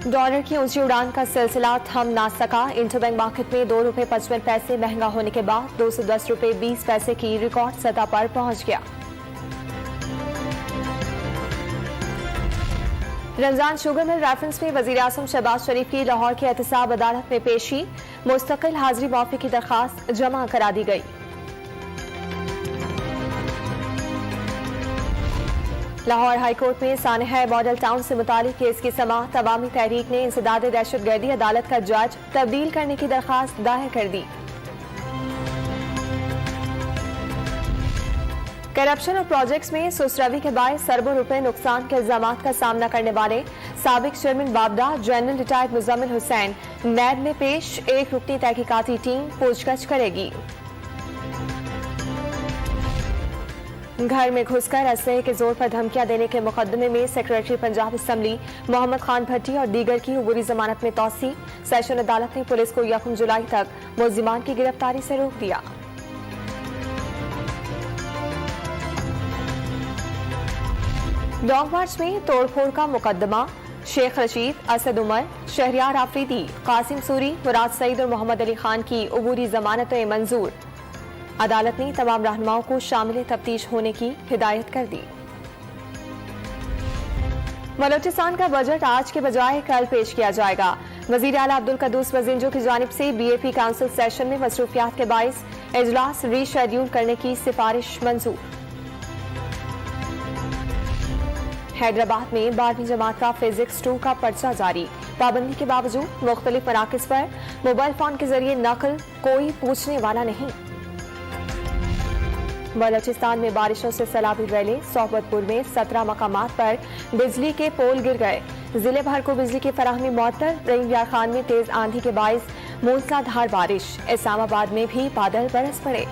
Dollar की ऊंची उड़ान का सिलसिला थम ना सका। इंटरबैंक मार्केट में ₹2.55 महंगा होने के बाद ₹210.20 की रिकॉर्ड सतह पर पहुंच गया। रमजान शुगर मिल रेफरेंस में वजीर आजम शहबाज शरीफ की लाहौर की एहतसाब अदालत में पेशी। मुस्तकिल हाजिरी माफी की दरखास्त जमा करा दी गई। लाहौर हाईकोर्ट में सानहा मॉडल टाउन से मुतालिक केस की समाअत। अवामी तहरीक ने इंसदाद दहशतगर्दी अदालत का जज तब्दील करने की दरखास्त दायर कर दी। करप्शन और प्रोजेक्ट्स में सुसरवी के बायस अरबों रुपए नुकसान के इल्जामात का सामना करने वाले साबिक चेयरमैन बाबडा general retired Muzammil Hussain NAB में पेश। एक रुकनी तहकीकाती टीम पूछताछ करेगी। घर में घुसकर असलहे के जोर पर धमकियां देने के मुकदमे में सेक्रेटरी पंजाब असम्बली मोहम्मद खान भट्टी और दीगर की उबूरी जमानत में तौसी। सेशन अदालत ने पुलिस को 1 जुलाई तक मुल्जिमान की गिरफ्तारी से रोक दिया। लॉन्ग मार्च में तोड़फोड़ का मुकदमा। शेख रशीद, असद उमर, शहरियार आफरीदी, कासिम सूरी, मुराद सईद और मोहम्मद अली खान की उबूरी जमानतें मंजूर। अदालत ने तमाम रहनुमाओं को शामिल तफ्तीश होने की हिदायत कर दी। बलोचिस्तान का बजट आज के बजाय कल पेश किया जाएगा। वजीर आला अब्दुल कद्दूस वजिंजो की जानिब से बीएपी काउंसिल सेशन में मसरूफियात के बायस इजलास रीशेड्यूल करने की सिफारिश मंजूर। हैदराबाद में 12वीं जमात का फिजिक्स 2 का पर्चा जारी। पाबंदी के बावजूद मुख्तलिफ मराकज पर मोबाइल फोन के जरिए नकल, कोई पूछने वाला नहीं। बलोचिस्तान में बारिशों से सैलाबी रैले। सोहबतपुर में 17 मकामात पर बिजली के पोल गिर गए। जिले भर को बिजली की फराहमी मुअत्तल। रहीम यार खान में तेज आंधी के बायस मूसलाधार बारिश। इस्लामाबाद में भी बादल बरस पड़े।